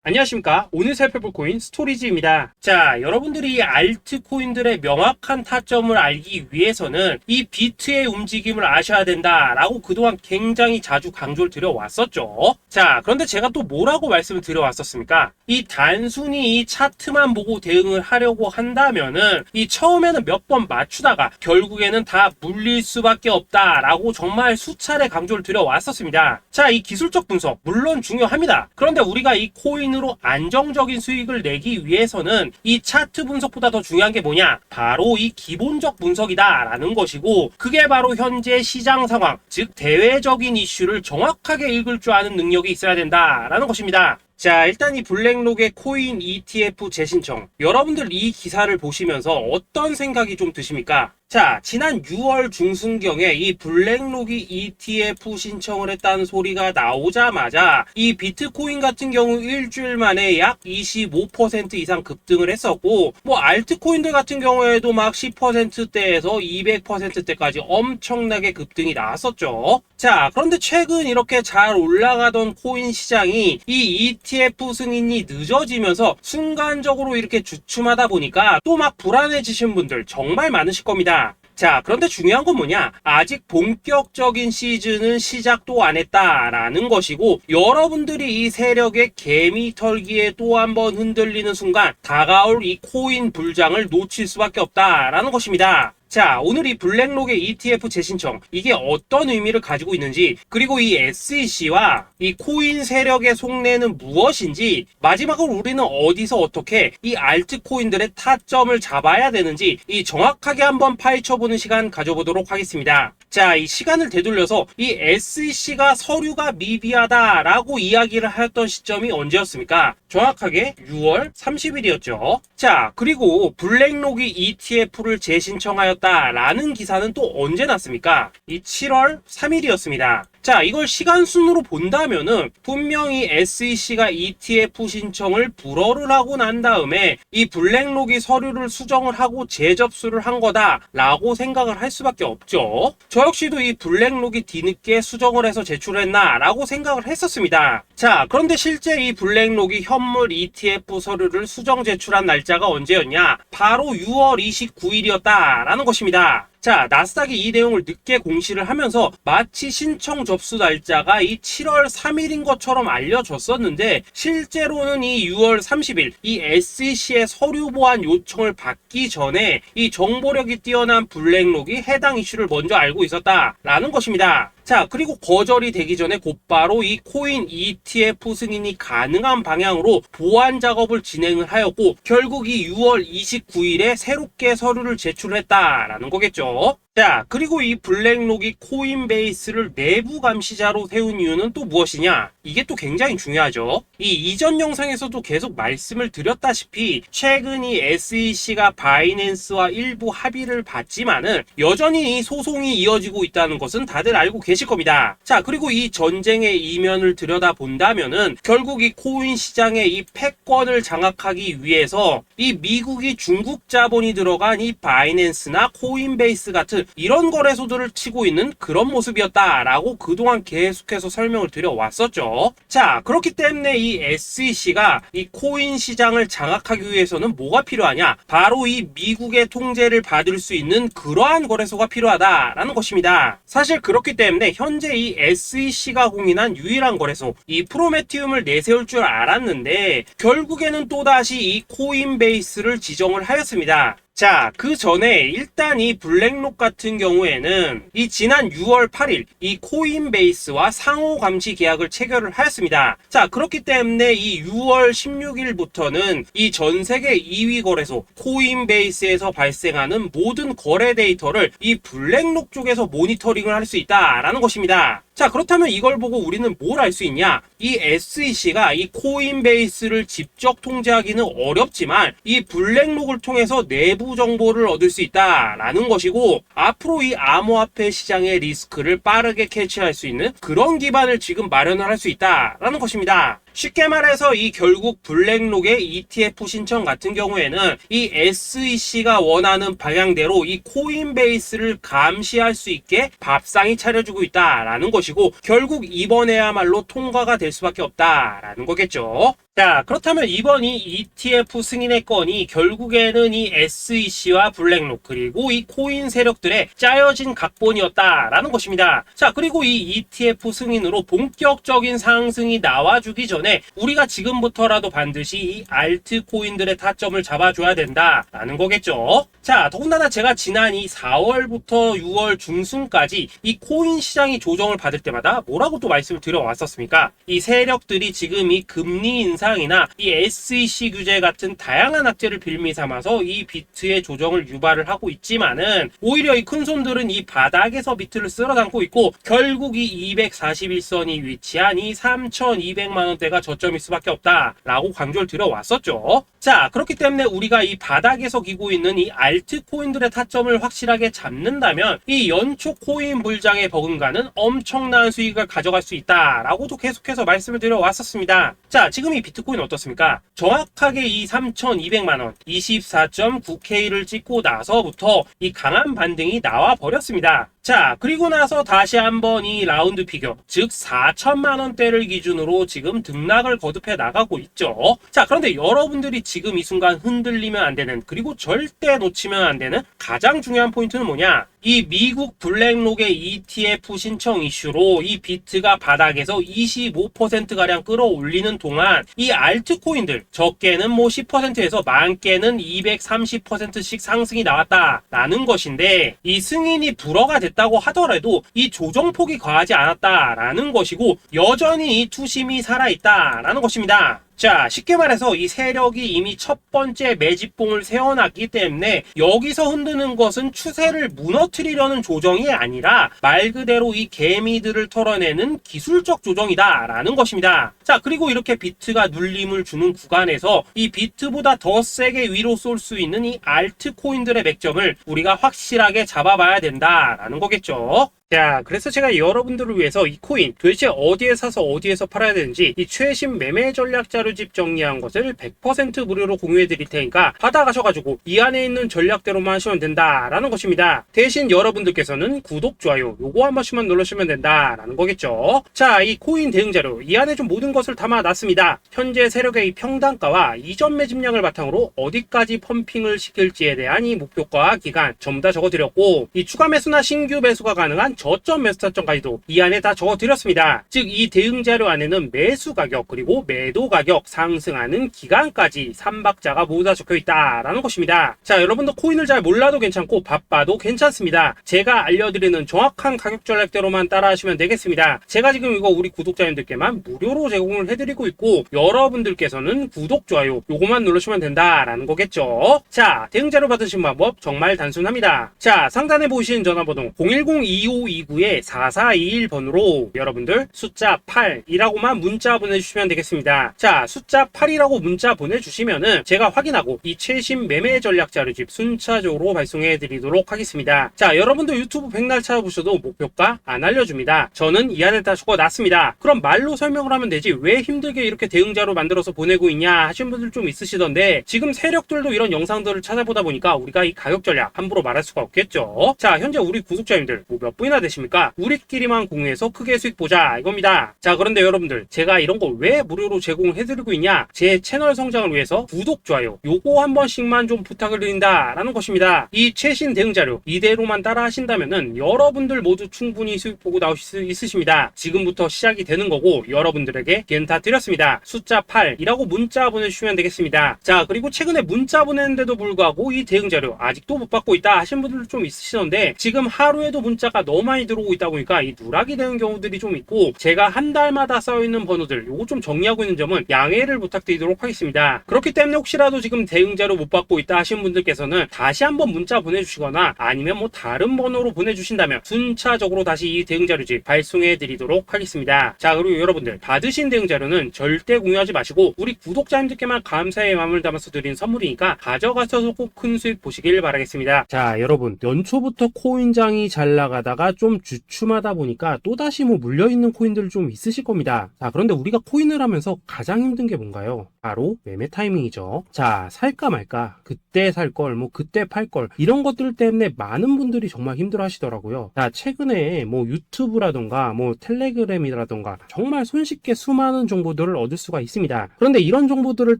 안녕하십니까. 오늘 살펴볼 코인 스토리지입니다. 자, 여러분들이 이 알트코인들의 명확한 타점을 알기 위해서는 이 비트의 움직임을 아셔야 된다라고 그동안 굉장히 자주 강조를 드려왔었죠. 자, 그런데 제가 또 뭐라고 말씀을 드려왔었습니까? 이 단순히 이 차트만 보고 대응을 하려고 한다면은 이 처음에는 몇 번 맞추다가 결국에는 다 물릴 수밖에 없다라고 정말 수차례 강조를 드려왔었습니다. 자, 이 기술적 분석 물론 중요합니다. 그런데 우리가 이 코인 으로 안정적인 수익을 내기 위해서는 이 차트 분석보다 더 중요한 게 뭐냐? 바로 이 기본적 분석이다 라는 것이고, 그게 바로 현재 시장 상황, 즉 대외적인 이슈를 정확하게 읽을 줄 아는 능력이 있어야 된다 라는 것입니다. 자, 일단 이 블랙록의 코인 ETF 재신청, 여러분들 이 기사를 보시면서 어떤 생각이 좀 드십니까? 자, 지난 6월 중순경에 이 블랙록이 ETF 신청을 했다는 소리가 나오자마자 이 비트코인 같은 경우 일주일 만에 약 25% 이상 급등을 했었고, 뭐 알트코인들 같은 경우에도 막 10%대에서 200%대까지 엄청나게 급등이 나왔었죠. 자, 그런데 최근 이렇게 잘 올라가던 코인 시장이 이 ETF 승인이 늦어지면서 순간적으로 이렇게 주춤하다 보니까 또 막 불안해지신 분들 정말 많으실 겁니다. 자, 그런데 중요한 건 뭐냐? 아직 본격적인 시즌은 시작도 안 했다라는 것이고, 여러분들이 이 세력의 개미 털기에 또 한 번 흔들리는 순간 다가올 이 코인 불장을 놓칠 수밖에 없다라는 것입니다. 자, 오늘 이 블랙록의 ETF 재신청, 이게 어떤 의미를 가지고 있는지, 그리고 이 SEC와 이 코인 세력의 속내는 무엇인지, 마지막으로 우리는 어디서 어떻게 이 알트코인들의 타점을 잡아야 되는지 이 정확하게 한번 파헤쳐보는 시간 가져보도록 하겠습니다. 자, 이 시간을 되돌려서 이 SEC가 서류가 미비하다라고 이야기를 하였던 시점이 언제였습니까? 정확하게 6월 30일이었죠. 자, 그리고 블랙록이 ETF를 재신청하였다라는 기사는 또 언제 났습니까? 이 7월 3일이었습니다. 자, 이걸 시간순으로 본다면은 분명히 SEC가 ETF 신청을 불허를 하고 난 다음에 이 블랙록이 서류를 수정을 하고 재접수를 한 거다라고 생각을 할 수밖에 없죠. 저 역시도 이 블랙록이 뒤늦게 수정을 해서 제출했나라고 생각을 했었습니다. 자, 그런데 실제 이 블랙록이 현물 ETF 서류를 수정 제출한 날짜가 언제였냐? 바로 6월 29일이었다라는 것입니다. 자, 나스닥이 이 내용을 늦게 공시를 하면서 마치 신청 접수 날짜가 이 7월 3일인 것처럼 알려졌었는데, 실제로는 이 6월 30일 이 SEC의 서류 보완 요청을 받기 전에 이 정보력이 뛰어난 블랙록이 해당 이슈를 먼저 알고 있었다라는 것입니다. 자, 그리고 거절이 되기 전에 곧바로 이 코인 ETF 승인이 가능한 방향으로 보완 작업을 진행을 하였고, 결국 이 6월 29일에 새롭게 서류를 제출했다라는 거겠죠. 자, 그리고 이 블랙록이 코인베이스를 내부 감시자로 세운 이유는 또 무엇이냐? 이게 또 굉장히 중요하죠. 이 이전 영상에서도 계속 말씀을 드렸다시피 최근 이 SEC가 바이낸스와 일부 합의를 봤지만은 여전히 이 소송이 이어지고 있다는 것은 다들 알고 계실 겁니다. 자, 그리고 이 전쟁의 이면을 들여다본다면은 결국 이 코인 시장의 이 패권을 장악하기 위해서 이 미국이 중국 자본이 들어간 이 바이낸스나 코인베이스 같은 이런 거래소들을 치고 있는 그런 모습이었다라고 그동안 계속해서 설명을 드려왔었죠. 자, 그렇기 때문에 이 SEC가 이 코인 시장을 장악하기 위해서는 뭐가 필요하냐? 바로 이 미국의 통제를 받을 수 있는 그러한 거래소가 필요하다라는 것입니다. 사실 그렇기 때문에 현재 이 SEC가 공인한 유일한 거래소, 이 프로메티움을 내세울 줄 알았는데 결국에는 또다시 이 코인베이스를 지정을 하였습니다. 자, 그 전에 일단 이 블랙록 같은 경우에는 이 지난 6월 8일 이 코인베이스와 상호 감시 계약을 체결을 하였습니다. 자, 그렇기 때문에 이 6월 16일부터는 이 전 세계 2위 거래소 코인베이스에서 발생하는 모든 거래 데이터를 이 블랙록 쪽에서 모니터링을 할 수 있다라는 것입니다. 자, 그렇다면 이걸 보고 우리는 뭘 알 수 있냐? 이 SEC가 이 코인베이스를 직접 통제하기는 어렵지만 이 블랙록을 통해서 내부 정보를 얻을 수 있다라는 것이고, 앞으로 이 암호화폐 시장의 리스크를 빠르게 캐치할 수 있는 그런 기반을 지금 마련을 할 수 있다라는 것입니다. 쉽게 말해서 이 결국 블랙록의 ETF 신청 같은 경우에는 이 SEC가 원하는 방향대로 이 코인베이스를 감시할 수 있게 밥상이 차려주고 있다라는 것이고, 결국 이번에야말로 통과가 될 수밖에 없다라는 거겠죠. 자, 그렇다면 이번 이 ETF 승인의 건이 결국에는 이 SEC와 블랙록 그리고 이 코인 세력들의 짜여진 각본이었다라는 것입니다. 자, 그리고 이 ETF 승인으로 본격적인 상승이 나와주기 전에 우리가 지금부터라도 반드시 이 알트코인들의 타점을 잡아줘야 된다라는 거겠죠. 자, 더군다나 제가 지난 이 4월부터 6월 중순까지 이 코인 시장이 조정을 받을 때마다 뭐라고 또 말씀을 드려왔었습니까? 이 세력들이 지금 이 금리 인상이나 이 SEC 규제 같은 다양한 악재를 빌미 삼아서 이 비트의 조정을 유발을 하고 있지만은 오히려 이 큰손들은 이 바닥에서 비트를 쓸어담고 있고 결국 이 241선이 위치한 이 3,200만 원대가 저점일 수밖에 없다라고 강조를 드려왔었죠. 자, 그렇기 때문에 우리가 이 바닥에서 기고 있는 이 알트코인들의 타점을 확실하게 잡는다면 이 연초 코인 불장의 버금가는 엄청난 수익을 가져갈 수 있다라고도 계속해서 말씀을 드려왔었습니다. 자, 지금 이 비트코인 어떻습니까? 정확하게 이 3,200만원 24.9K를 찍고 나서부터 이 강한 반등이 나와 버렸습니다. 자, 그리고 나서 다시 한번 이 라운드 피겨, 즉 4천만원대를 기준으로 지금 등락을 거듭해 나가고 있죠. 자, 그런데 여러분들이 지금 이 순간 흔들리면 안 되는, 그리고 절대 놓치면 안 되는 가장 중요한 포인트는 뭐냐? 이 미국 블랙록의 ETF 신청 이슈로 이 비트가 바닥에서 25%가량 끌어올리는 동안 이 알트코인들 적게는 뭐 10%에서 많게는 230%씩 상승이 나왔다라는 것인데 이 승인이 불허가 됐다고 하더라도 이 조정폭이 과하지 않았다라는 것이고 여전히 이 투심이 살아있다라는 것입니다. 자, 쉽게 말해서 이 세력이 이미 첫 번째 매집봉을 세워놨기 때문에 여기서 흔드는 것은 추세를 무너뜨리려는 조정이 아니라 말 그대로 이 개미들을 털어내는 기술적 조정이다라는 것입니다. 자, 그리고 이렇게 비트가 눌림을 주는 구간에서 이 비트보다 더 세게 위로 쏠 수 있는 이 알트코인들의 맥점을 우리가 확실하게 잡아봐야 된다라는 거겠죠. 자, 그래서 제가 여러분들을 위해서 이 코인 도대체 어디에 사서 어디에서 팔아야 되는지 이 최신 매매 전략 자료집 정리한 것을 100% 무료로 공유해 드릴 테니까 받아가셔가지고 이 안에 있는 전략대로만 하시면 된다라는 것입니다. 대신 여러분들께서는 구독, 좋아요 요거 한 번씩만 눌러주시면 된다라는 거겠죠. 자, 이 코인 대응 자료 이 안에 좀 모든 것을 담아놨습니다. 현재 세력의 이 평단가와 이전 매집량을 바탕으로 어디까지 펌핑을 시킬지에 대한 이 목표가 기간 전부 다 적어드렸고 이 추가 매수나 신규 매수가 가능한 저점 매수 타점까지도 이 안에 다 적어드렸습니다. 즉 이 대응 자료 안에는 매수 가격 그리고 매도 가격 상승하는 기간까지 3박자가 모두 다 적혀있다라는 것입니다. 자, 여러분도 코인을 잘 몰라도 괜찮고 바빠도 괜찮습니다. 제가 알려드리는 정확한 가격 전략대로만 따라하시면 되겠습니다. 제가 지금 이거 우리 구독자님들께만 무료로 제공을 해드리고 있고 여러분들께서는 구독, 좋아요 요거만 누르시면 된다라는 거겠죠. 자, 대응 자료 받으신 방법 정말 단순합니다. 자, 상단에 보이시는 전화번호 010-2529-4421번으로 여러분들 숫자 8이라고만 문자 보내주시면 되겠습니다. 자, 숫자 8이라고 문자 보내주시면은 제가 확인하고 이 최신 매매 전략 자료집 순차적으로 발송해 드리도록 하겠습니다. 자, 여러분도 유튜브 백날 찾아보셔도 목표가 안 알려줍니다. 저는 이 안에 다 적어놨습니다. 그럼 말로 설명을 하면 되지 왜 힘들게 이렇게 대응자로 만들어서 보내고 있냐 하시는 분들 좀 있으시던데 지금 세력들도 이런 영상들을 찾아보다 보니까 우리가 이 가격 전략 함부로 말할 수가 없겠죠. 자, 현재 우리 구독자님들 뭐 몇 분이나 되십니까? 우리끼리만 공유해서 크게 수익 보자 이겁니다. 자, 그런데 여러분들 제가 이런 거 왜 무료로 제공해드리고 있냐? 제 채널 성장을 위해서 구독, 좋아요 요거 한 번씩만 좀 부탁을 드린다라는 것입니다. 이 최신 대응 자료 이대로만 따라 하신다면은 여러분들 모두 충분히 수익 보고 나오실 수 있으십니다. 지금부터 시작이 되는 거고 여러분들에게 기회는 다 드렸습니다. 숫자 8이라고 문자 보내주시면 되겠습니다. 자, 그리고 최근에 문자 보냈는데도 불구하고 이 대응 자료 아직도 못 받고 있다 하신 분들 좀 있으시던데 지금 하루에도 문자가 너무 많이 들어오고 있다 보니까 이 누락이 되는 경우들이 좀 있고 제가 한 달마다 쌓여있는 번호들 요거 좀 정리하고 있는 점은 양해를 부탁드리도록 하겠습니다. 그렇기 때문에 혹시라도 지금 대응 자료 못 받고 있다 하신 분들께서는 다시 한번 문자 보내주시거나 아니면 뭐 다른 번호로 보내주신다면 순차적으로 다시 이 대응 자료집 발송해 드리도록 하겠습니다. 자, 그리고 여러분들 받으신 대응 자료는 절대 공유하지 마시고 우리 구독자님들께만 감사의 마음을 담아서 드린 선물이니까 가져가셔서 꼭 큰 수익 보시길 바라겠습니다. 자, 여러분 연초부터 코인장이 잘 나가다가 좀 주춤하다 보니까 또다시 뭐 물려있는 코인들 좀 있으실 겁니다. 자, 그런데 우리가 코인을 하면서 가장 힘든 게 뭔가요? 바로 매매 타이밍이죠. 자, 살까 말까, 그때 살 걸, 뭐 그때 팔 걸, 이런 것들 때문에 많은 분들이 정말 힘들어 하시더라고요. 자, 최근에 뭐 유튜브라던가 뭐 텔레그램이라던가 정말 손쉽게 수많은 정보들을 얻을 수가 있습니다. 그런데 이런 정보들을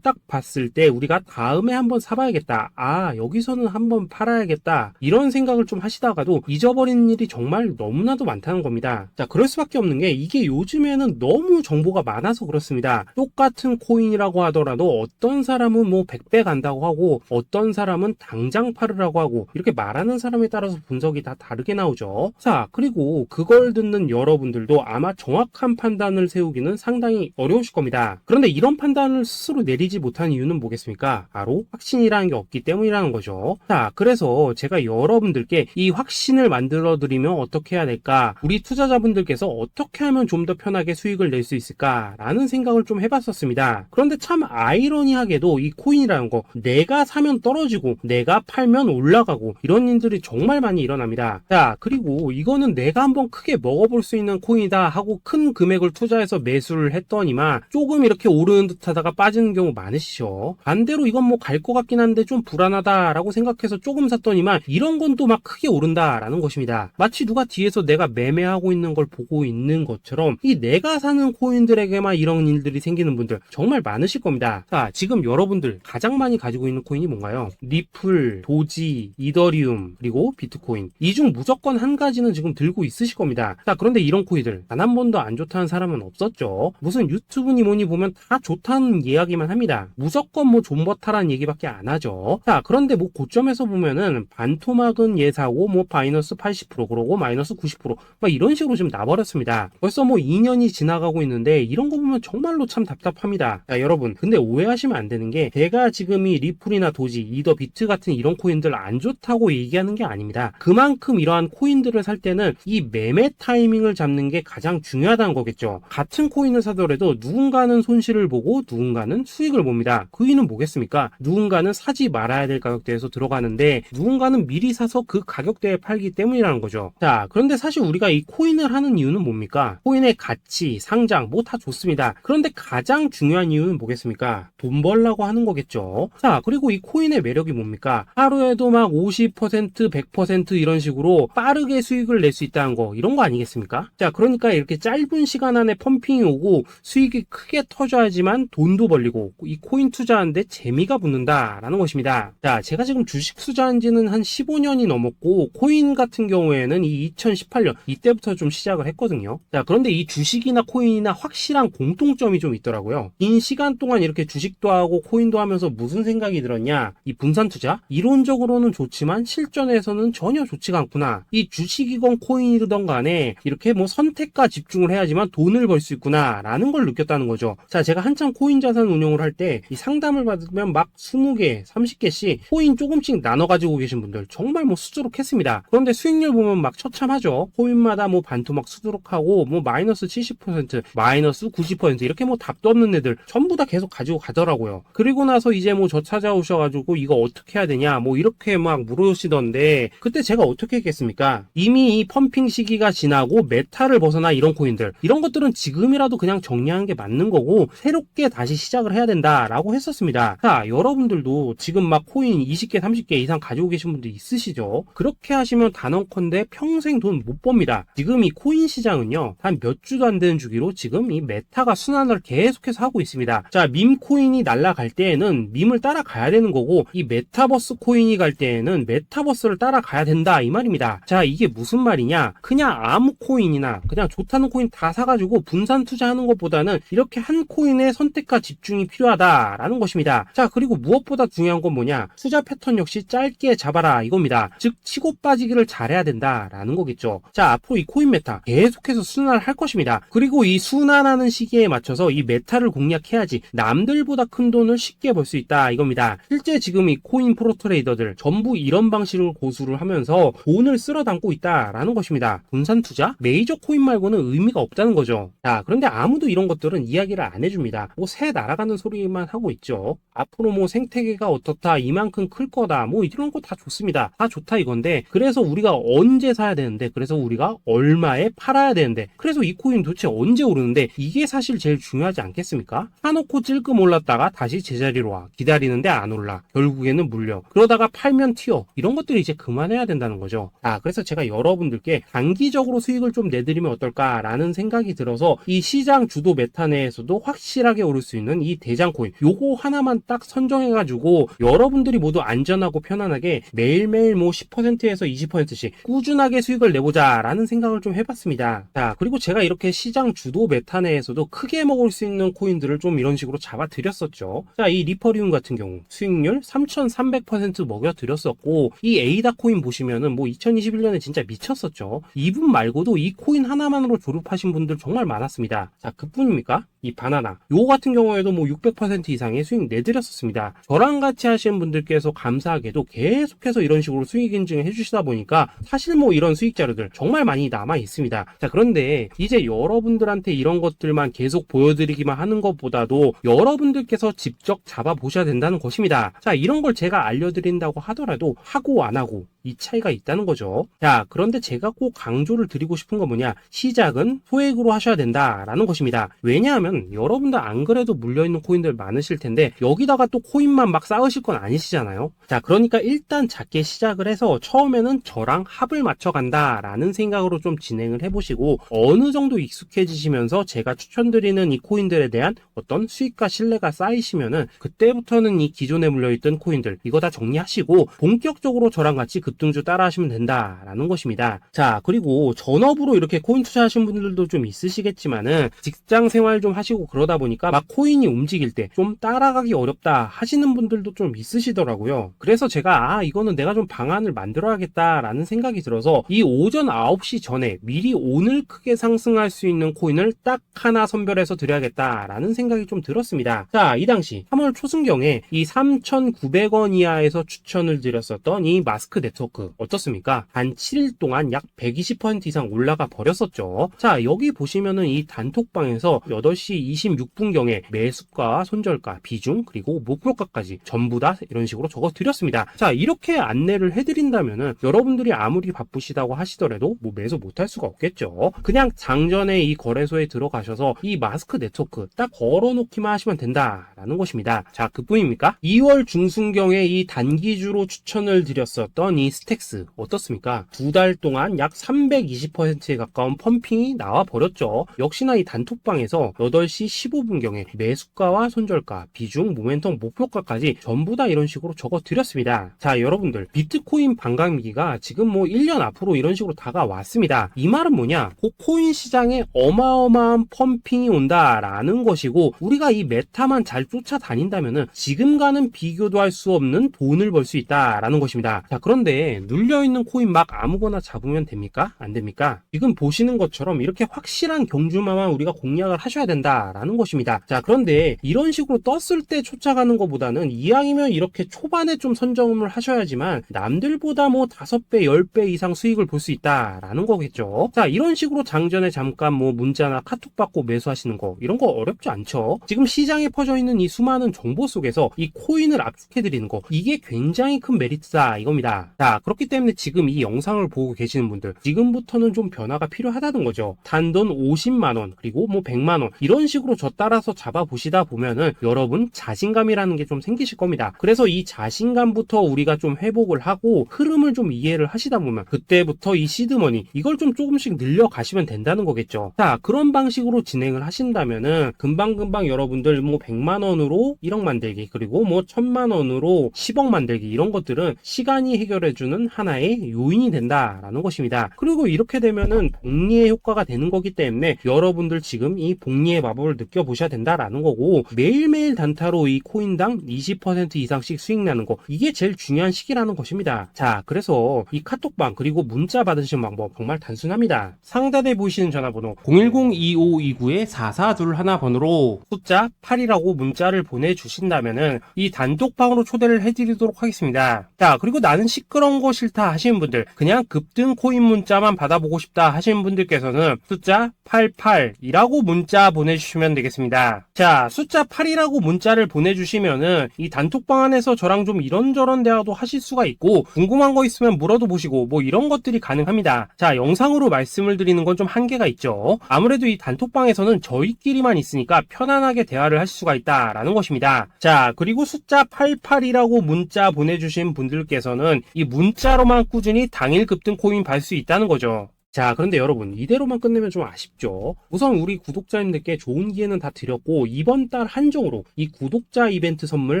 딱 봤을 때 우리가 다음에 한번 사봐야겠다, 아 여기서는 한번 팔아야겠다, 이런 생각을 좀 하시다가도 잊어버리는 일이 정말 너무나도 많다는 겁니다. 자, 그럴 수밖에 없는 게 이게 요즘에는 너무 정보가 많아서 그렇습니다. 똑같은 코인이라고 하더라도 어떤 사람은 뭐 100배 간다고 하고 어떤 사람은 당장 팔으라고 하고, 이렇게 말하는 사람에 따라서 분석이 다 다르게 나오죠. 자, 그리고 그걸 듣는 여러분들도 아마 정확한 판단을 세우기는 상당히 어려우실 겁니다. 그런데 이런 판단을 스스로 내리지 못한 이유는 뭐겠습니까? 바로 확신이라는 게 없기 때문이라는 거죠. 자, 그래서 제가 여러분들께 이 확신을 만들어 드리면 어떻게 해야 될까, 우리 투자자분들께서 어떻게 하면 좀 더 편하게 수익을 낼 수 있을까 라는 생각을 좀 해봤었습니다. 그런데 참 아이러니하게도 이 코인이라는 거, 내가 사면 떨어지고 내가 팔면 올라가고 이런 일들이 정말 많이 일어납니다. 자, 그리고 이거는 내가 한번 크게 먹어볼 수 있는 코인이다 하고 큰 금액을 투자해서 매수를 했더니만 조금 이렇게 오르는 듯 하다가 빠지는 경우 많으시죠. 반대로 이건 뭐 갈 것 같긴 한데 좀 불안하다 라고 생각해서 조금 샀더니만 이런 건 또 막 크게 오른다 라는 것입니다. 마치 누가 뒤에서 내가 매매하고 있는 걸 보고 있는 것처럼 이 내가 사는 코인들에게만 이런 일들이 생기는 분들 정말 많으실 겁니다. 자, 지금 여러분들 가장 많이 가지고 있는 코인이 뭔가요? 리플, 도지, 이더리움, 그리고 비트코인. 이 중 무조건 한 가지는 지금 들고 있으실 겁니다. 자, 그런데 이런 코인들 단 한 번도 안 좋다는 사람은 없었죠. 무슨 유튜브니 뭐니 보면 다 좋다는 이야기만 합니다. 무조건 뭐 존버타라는 얘기밖에 안 하죠. 자, 그런데 뭐 고점에서 보면은 반토막은 예사고 뭐 마이너스 80% 그러고 마이너스 90% 막 이런 식으로 지금 나버렸습니다. 벌써 뭐 2년이 지나가고 있는데 이런 거 보면 정말로 참 답답합니다. 자, 여러분, 근데 오해하시면 안 되는 게 제가 지금 이 리플이나 도지, 이더, 비트 같은 이런 코인들 안 좋다고 얘기하는 게 아닙니다. 그만큼 이러한 코인들을 살 때는 이 매매 타이밍을 잡는 게 가장 중요하다는 거겠죠. 같은 코인을 사더라도 누군가는 손실을 보고 누군가는 수익을 봅니다. 그 이유는 뭐겠습니까? 누군가는 사지 말아야 될 가격대에서 들어가는데 누군가는 미리 사서 그 가격대에 팔기 때문이라는 거죠. 자, 그런데 사실 우리가 이 코인을 하는 이유는 뭡니까? 코인의 가치, 상장 뭐 다 좋습니다. 그런데 가장 중요한 이유는 뭐겠습니까? 돈 벌라고 하는 거겠죠. 자, 그리고 이 코인의 매력이 뭡니까? 하루에도 막 50%, 100% 이런 식으로 빠르게 수익을 낼 수 있다는 거, 이런 거 아니겠습니까? 자, 그러니까 이렇게 짧은 시간 안에 펌핑이 오고 수익이 크게 터져야지만 돈도 벌리고 이 코인 투자하는데 재미가 붙는다라는 것입니다. 자, 제가 지금 주식 투자한 지는 한 15년이 넘었고 코인 같은 경우에는 이 2018년 이때부터 좀 시작을 했거든요. 자, 그런데 이 주식이나 코인이나 확실한 공통점이 좀 있더라고요. 긴 시간 동안 이렇게 주식도 하고 코인도 하면서 무슨 생각이 들었냐? 이 분산 투자? 이론적으로는 좋지만 실전에서는 전혀 좋지가 않구나. 이 주식이건 코인이든 간에 이렇게 뭐 선택과 집중을 해야지만 돈을 벌 수 있구나 라는 걸 느꼈다는 거죠. 자, 제가 한참 코인 자산 운용을 할 때 이 상담을 받으면 막 20개, 30개씩 코인 조금씩 나눠 가지고 계신 분들 정말 뭐 수두룩했습니다. 그런데 수익률 보면 막 처참하죠. 코인마다 뭐 반토막 수두룩하고 뭐 마이너스 70%, 마이너스 90% 이렇게 뭐 답도 없는 애들 전부 다 계속 가지고 가더라고요. 그리고 나서 이제 뭐 저 찾아오셔가지고 이거 어떻게 해야 되냐 뭐 이렇게 막 물으시던데 그때 제가 어떻게 했겠습니까? 이미 이 펌핑 시기가 지나고 메타를 벗어나 이런 코인들, 이런 것들은 지금이라도 그냥 정리하는 게 맞는 거고 새롭게 다시 시작을 해야 된다라고 했었습니다. 자, 여러분들도 지금 막 코인 20개, 30개 이상 가지고 계신 분들 있으시죠? 그렇게 하시면 단언컨대 평생 돈 못 법니다. 지금 이 코인 시장은요, 한 몇 주도 안 되는 주기로 지금 이 메타가 순환을 계속해서 하고 있습니다. 자, 밈 코인이 날아갈 때에는 밈을 따라가야 되는 거고 이 메타버스 코인이 갈 때에는 메타버스를 따라가야 된다 이 말입니다. 자, 이게 무슨 말이냐? 그냥 아무 코인이나 그냥 좋다는 코인 다 사가지고 분산 투자하는 것보다는 이렇게 한 코인의 선택과 집중이 필요하다라는 것입니다. 자, 그리고 무엇보다 중요한 건 뭐냐? 투자 패턴 역시 짧게 잡아라 이겁니다. 즉 치고 빠지기를 잘해야 된다라는 거겠죠. 자, 앞으로 이 코인 메타 계속해서 순환을 할 것입니다. 그리고 이 순환하는 시기에 맞춰서 이 메타를 공략해야지 남들보다 큰 돈을 쉽게 벌 수 있다 이겁니다. 실제 지금 이 코인 프로 트레이더들 전부 이런 방식으로 고수를 하면서 돈을 쓸어 담고 있다라는 것입니다. 분산 투자? 메이저 코인 말고는 의미가 없다는 거죠. 자, 그런데 아무도 이런 것들은 이야기를 안 해줍니다. 뭐 새 날아가는 소리만 하고 있죠. 앞으로 뭐 생태계가 어떻다, 이만큼 클 거다, 뭐 이런 거 다 좋습니다. 다 좋다 이건데 그래서 우리가 언제 사야 되는 되는데, 그래서 우리가 얼마에 팔아야 되는데, 그래서 이 코인 도대체 언제 오르는데, 이게 사실 제일 중요하지 않겠습니까? 사놓고 찔끔 올랐다가 다시 제자리로 와. 기다리는데 안 올라. 결국에는 물려. 그러다가 팔면 튀어. 이런 것들이 이제 그만해야 된다는 거죠. 그래서 제가 여러분들께 단기적으로 수익을 좀 내드리면 어떨까라는 생각이 들어서 이 시장 주도 메타 내에서도 확실하게 오를 수 있는 이 대장 코인, 요거 하나만 딱 선정해가지고 여러분들이 모두 안전하고 편안하게 매일매일 뭐 10%에서 20%씩 꾸준하게 수익을 내보자라는 생각을 좀 해봤습니다. 자, 그리고 제가 이렇게 시장 주도 메타 내에서도 크게 먹을 수 있는 코인들을 좀 이런 식으로 잡아드렸었죠. 자, 이 리퍼리움 같은 경우 수익률 3,300% 먹여드렸었고, 이 에이다 코인 보시면은 뭐 2021년에 진짜 미쳤었죠. 이분 말고도 이 코인 하나만으로 졸업하신 분들 정말 많았습니다. 자, 그뿐입니까? 이 바나나 요거 같은 경우에도 뭐 600% 이상의 수익 내드렸었습니다. 저랑 같이 하시는 분들께서 감사하게도 계속해서 이런 식으로 수익 인증을 해주시다 보니까 사실 뭐 이런 수익 자료들 정말 많이 남아 있습니다. 자, 그런데 이제 여러분들한테 이런 것들만 계속 보여드리기만 하는 것보다도 여러분들께서 직접 잡아보셔야 된다는 것입니다. 자, 이런 걸 제가 알려드린다고 하더라도 하고 안 하고 이 차이가 있다는 거죠. 자, 그런데 제가 꼭 강조를 드리고 싶은 건 뭐냐, 시작은 소액으로 하셔야 된다라는 것입니다. 왜냐하면 여러분들 안 그래도 물려있는 코인들 많으실 텐데 여기다가 또 코인만 막 쌓으실 건 아니시잖아요. 자, 그러니까 일단 작게 시작을 해서 처음에는 저랑 합을 맞춰 간다라는 생각으로 좀 진행을 해보시고, 어느 정도 익숙해지시면서 제가 추천드리는 이 코인들에 대한 어떤 수익과 신뢰가 쌓이시면은 그때부터는 이 기존에 물려있던 코인들 이거 다 정리하시고 본격적으로 저랑 같이 급등주 따라 하시면 된다라는 것입니다. 자, 그리고 전업으로 이렇게 코인 투자하신 분들도 좀 있으시겠지만은 직장 생활 좀 하시고 그러다 보니까 막 코인이 움직일 때 좀 따라가기 어렵다 하시는 분들도 좀 있으시더라고요. 그래서 제가 이거는 내가 좀 방안을 만들어야겠다라는 생각이 들어서 이 오전 9시 전에 미리 오늘 크게 상승할 수 있는 코인을 딱 하나 선별해서 드려야겠다라는 생각이 좀 들었습니다. 자, 이 당시 3월 초순경에 이 3,900원 이하에서 추천을 드렸었던 이 마스크 네트워크 어떻습니까? 단 7일 동안 약 120% 이상 올라가 버렸었죠. 자, 여기 보시면은 이 단톡방에서 8시 26분경에 매수가, 손절가, 비중, 그리고 목표가까지 전부 다 이런 식으로 적어 드렸습니다. 자, 이렇게 안내를 해드린다면은 여러분들이 아무리 바쁘시다고 하시더라도 뭐 매수 못할 수가 없겠죠. 그냥 장전에 이 거래소에 들어가셔서 이 마스크 네트워크 딱 걸어놓기만 하시면 된다라는 것입니다. 자, 그뿐입니까? 2월 중순경에 이 단기주로 추천을 드렸었던 이 스택스 어떻습니까? 2달 동안 약 320%에 가까운 펌핑이 나와 버렸죠. 역시나 이 단톡방에서 8시 15분경에 매수가와 손절가, 비중, 모멘텀, 목표가까지 전부 다 이런 식으로 적어 드렸습니다. 자, 여러분들 비트코인 반감기가 지금 뭐 1년 앞으로 이런 식으로 다가왔습니다. 이 말은 뭐냐? 그 코인 시장에 어마어마한 펌핑이 온다라는 것이고, 우리가 이 메타만 잘 쫓아다닌다면은 지금과는 비교도 할 수 없는 돈을 벌 수 있다라는 것입니다. 자, 그런데 눌려있는 코인 막 아무거나 잡으면 됩니까? 안 됩니까? 지금 보시는 것처럼 이렇게 확실한 경주마만 우리가 공략을 하셔야 된다라는 것입니다. 자, 그런데 이런 식으로 떴을 때 쫓아가는 것보다는 이왕이면 이렇게 초반에 좀 선점을 하셔야지만 남들보다 뭐 5배, 10배 이상 수익을 볼 수 있다라는 거겠죠. 자, 이런 식으로 장전에 잠깐 뭐 문자나 카톡 받고 매수하시는 거 이런 거 어렵지 않죠. 지금 시장에 퍼져 있는 이 수많은 정보 속에서 이 코인을 압축해드리는 거, 이게 굉장히 큰 메리트다 이겁니다. 자, 그렇기 때문에 지금 이 영상을 보고 계시는 분들 지금부터는 좀 변화가 필요하다는 거죠. 단돈 50만원 그리고 뭐 100만원 이런 식으로 저 따라서 잡아보시다 보면은 여러분 자신감이라는 게 좀 생기실 겁니다. 그래서 이 자신감부터 우리가 좀 회복을 하고 흐름을 좀 이해를 하시다 보면 그때부터 이 시드머니 이걸 좀 조금씩 늘려가시면 된다는 거겠죠. 자, 그런 방식으로 진행을 하신다면은 금방금방 여러분들 뭐 100만원으로 1억 만들기 그리고 뭐 1000만원으로 10억 만들기 이런 것들은 시간이 해결해주는 하나의 요인이 된다라는 것입니다. 그리고 이렇게 되면은 복리의 효과가 되는 거기 때문에 여러분들 지금 이 복리의 마법을 느껴보셔야 된다라는 거고, 매일매일 단타로 이 코인당 20% 이상씩 수익 나는 거, 이게 제일 중요한 시기라는 것입니다. 자, 그래서 이 카톡방 그리고 문자 받으시는 방법 정말 단순합니다. 상단에 보이시는 전화번호 010-2529-4421 번호로 숫자 8이라고 문자를 보내주신다면은 이 단톡방으로 초대를 해드리도록 하겠습니다. 자, 그리고 나는 시끄러 이런 거 싫다 하시는 분들, 그냥 급등 코인 문자만 받아보고 싶다 하시는 분들께서는 숫자 88이라고 문자 보내주시면 되겠습니다. 자, 숫자 8이라고 문자를 보내주시면은 이 단톡방 안에서 저랑 좀 이런저런 대화도 하실 수가 있고, 궁금한 거 있으면 물어도 보시고 뭐 이런 것들이 가능합니다. 자, 영상으로 말씀을 드리는 건 좀 한계가 있죠. 아무래도 이 단톡방에서는 저희끼리만 있으니까 편안하게 대화를 할 수가 있다라는 것입니다. 자, 그리고 숫자 88이라고 문자 보내주신 분들께서는 이 문자로만 꾸준히 당일 급등 코인 받을 수 있다는 거죠. 자, 그런데 여러분, 이대로만 끝내면 좀 아쉽죠. 우선 우리 구독자님들께 좋은 기회는 다 드렸고, 이번 달 한정으로 이 구독자 이벤트 선물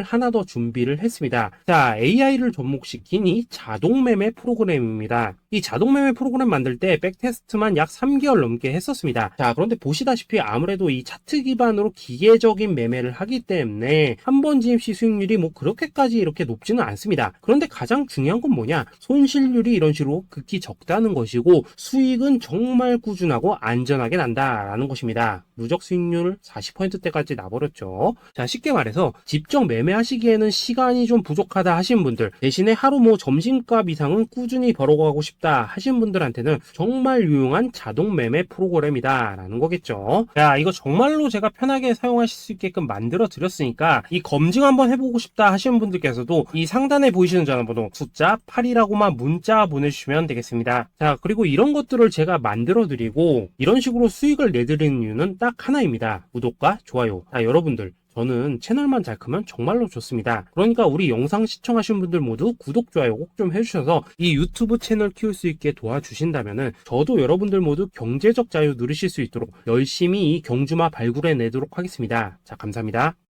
하나 더 준비를 했습니다. 자, AI를 접목시킨 이 자동매매 프로그램입니다. 이 자동매매 프로그램 만들 때 백테스트만 약 3개월 넘게 했었습니다. 자, 그런데 보시다시피 아무래도 이 차트 기반으로 기계적인 매매를 하기 때문에 한 번 진입 시 수익률이 뭐 그렇게까지 이렇게 높지는 않습니다. 그런데 가장 중요한 건 뭐냐? 손실률이 이런 식으로 극히 적다는 것이고, 수익은 정말 꾸준하고 안전하게 난다라는 것입니다. 누적 수익률 40%대까지 나버렸죠. 자, 쉽게 말해서 직접 매매하시기에는 시간이 좀 부족하다 하시는 분들, 대신에 하루 뭐 점심값 이상은 꾸준히 벌어가고 싶다 하시는 분들한테는 정말 유용한 자동 매매 프로그램이다라는 거겠죠. 자, 이거 정말로 제가 편하게 사용하실 수 있게끔 만들어 드렸으니까 이 검증 한번 해보고 싶다 하시는 분들께서도 이 상단에 보이시는 전화번호 숫자 8이라고만 문자 보내주시면 되겠습니다. 자, 그리고 이런 것들을 제가 만들어 드리고 이런 식으로 수익을 내드리는 이유는 딱 하나입니다. 구독과 좋아요. 자, 여러분들, 저는 채널만 잘 크면 정말로 좋습니다. 그러니까 우리 영상 시청하신 분들 모두 구독, 좋아요 꼭 좀 해주셔서 이 유튜브 채널 키울 수 있게 도와주신다면은 저도 여러분들 모두 경제적 자유 누리실 수 있도록 열심히 이 경주마 발굴해 내도록 하겠습니다. 자, 감사합니다.